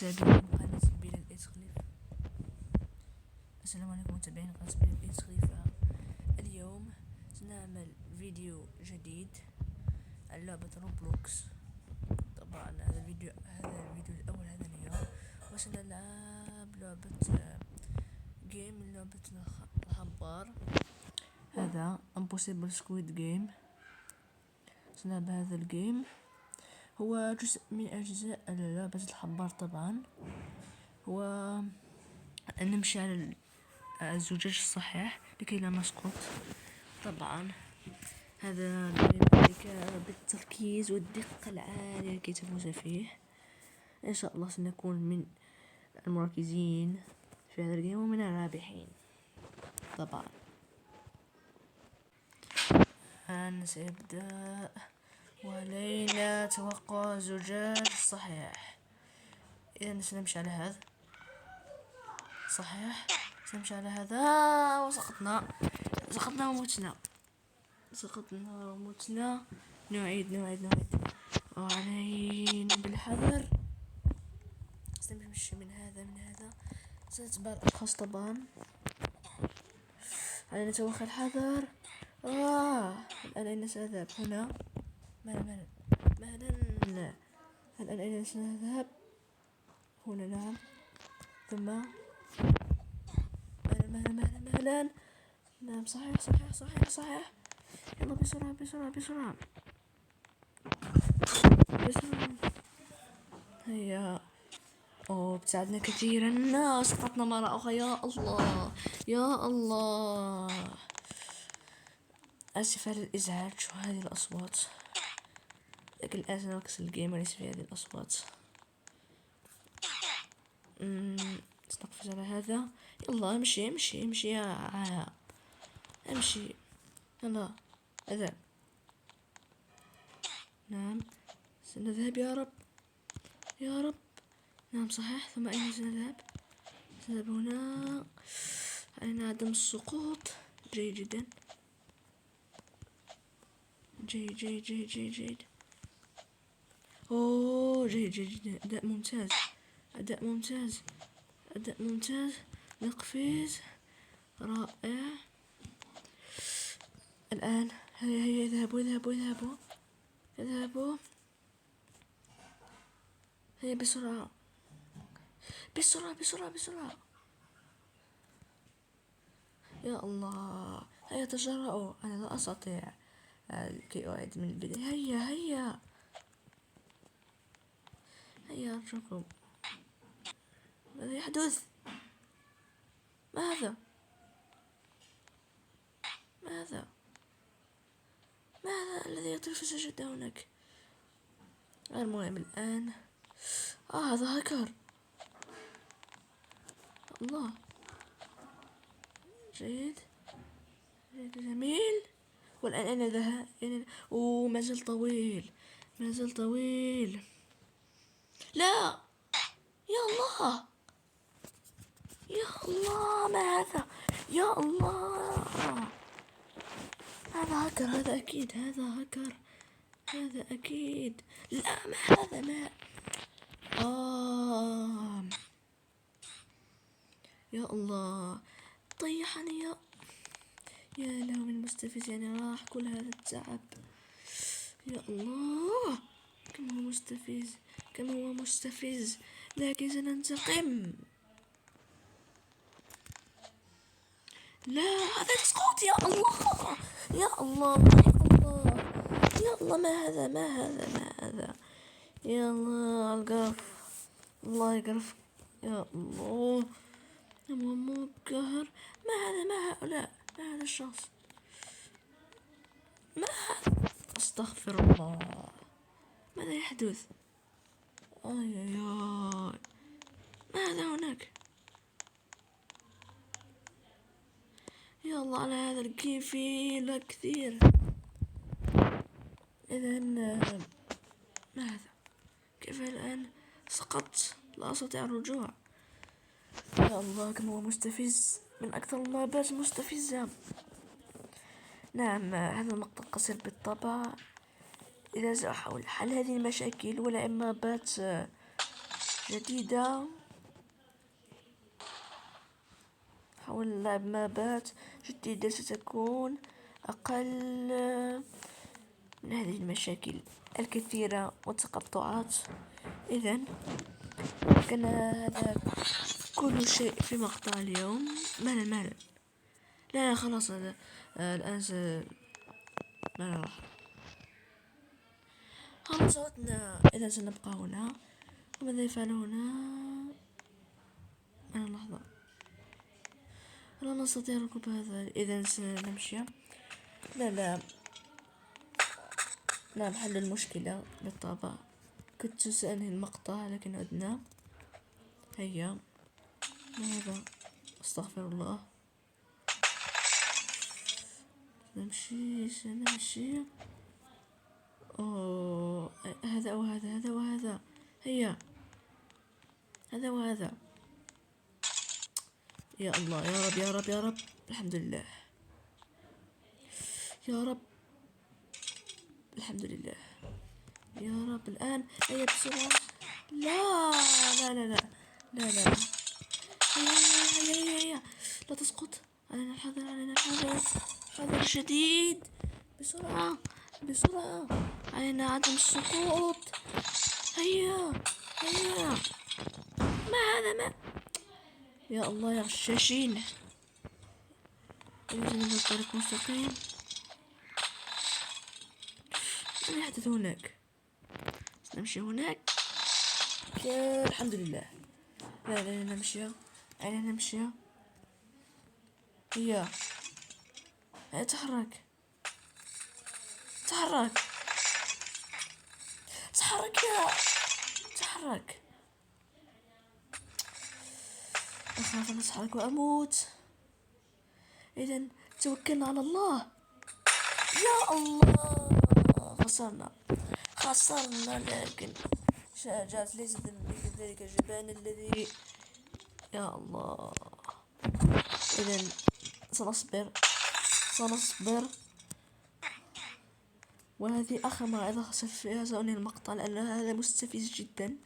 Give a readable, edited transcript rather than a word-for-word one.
متابعين قناة بلال إدخليف. السلام عليكم متابعين قناة بلال إدخليف. اليوم سنعمل فيديو جديد عن لعبة روبلوكس. طبعا هذا الفيديو الأول هذا اليوم، وسنلعب لعبة لعبة الخبار. هذا Impossible Squid Game. سنلعب هذا الجيم، هو جزء من أجزاء لعبة الحبار. طبعا هو أن نمشي على الزجاج الصحيح لكي لا نسقط. طبعا هذا ذلك بالتركيز والدقة العالية لكي تفوز فيه. إن شاء الله سنكون من المركزين في هذا الجيم ومن الرابحين. طبعا الآن سيبدأ، وعلينا توقع الزجاج الصحيح. إذا سنمشي على هذا صحيح، سنمشي على هذا وسقطنا ومتنا. نعيد وعلينا بالحذر. سنمشي من هذا سنتبع الأشخاص. طبعا علينا توخي الحذر. الآن أين سأذهب؟ هنا. مهلا. الآن أين سنذهب؟ هنا. نعم. ثم مهلا. نعم، صحيح. يلا بسرعة. هيا. ابتعدنا كثيرا، سقطنا مرة أخرى. يا الله. آسف على الإزعاج وهذه الأصوات، لكن الآن سنركز الجيم وليس في هذه الأصوات. سنقفز على هذا. يلا امشي امشي. يلا اذهب. نعم سنذهب. يا رب. نعم صحيح. ثم أين سنذهب هنا. علينا عدم السقوط. جيد جدا. جيد. جيد جدا. أداء ممتاز. نقفز. رائع. الآن هيا اذهبوا. هيا بسرعة. يا الله. هيا تجرأوا، أنا لا أستطيع كي أعيد من البداية. هيا أرجوكم. ماذا يحدث؟ ماذا الذي يطير في السجادة هناك؟ المهم الآن هذا هاكر. الله. جيد جميل. والآن أين ذهب؟ ما زال طويل. لا. يا الله. ما هذا؟ يا الله. هذا هاكر. هذا أكيد. لا، ما هذا؟ يا الله. طيحني. يا له من مستفز، يعني راح كل هذا التعب. يا الله. كم هو مستفز، لكن سننتقم. لا، هذا تسقط. يا الله. ما هذا. يا الله القرف. الله يقرف. يا الله. مو قهر. ما هؤلاء. ما هذا الشخص. استغفر الله. ماذا يحدث؟ ماذا هناك؟ يا الله على هذا الجيم، فيه لا كثير. إذن ماذا؟ كيف الآن؟ سقطت، لا أستطيع الرجوع. يا الله كم هو مستفز، من أكثر اللعبات مستفزة. نعم هذا المقطع قصير بالطبع. إذا سأحاول حل هذه المشاكل ولعب لعبات جديدة. حاول نلعب مابات جديدة ستكون أقل من هذه المشاكل الكثيرة والتقطعات. إذن كان هذا كل شيء في مقطع اليوم. مالا لا خلاص هذا الآن ما راح خلاص عدنا. إذا سنبقى هنا وماذا يفعل هنا؟ لحظة، لا نستطيع ركوب هذا. إذا سنمشي. لا نعم، حل المشكلة بالطبع. كنت سأنهي المقطع لكن عدنا. هيا ماذا؟ استغفر الله. سنمشي. هذا وهذا. هيا هذا وهذا. يا الله، يا رب الحمد لله. يا رب الحمد لله. يا رب الآن. هيا بسرعة. لا. هيا لا تسقط. علينا الحذر حذر شديد. بسرعة علينا عدم السقوط. هيا ما هذا يا الله يا غشاشين. لازم الطريق مستقيم. ماذا يحدث هناك؟ نمشي هناك. الحمد لله. لا نمشي. هيا تحرك أخاف أن أتحرك وأموت. إذن توكلنا على الله. يا الله، خسرنا لكن شجاعة ليست مثل ذلك الجبان الذي. يا الله. إذن سنصبر. وهذه آخر مرة إذا خسرت فيها سأنهي المقطع لأن هذا مستفز جدا.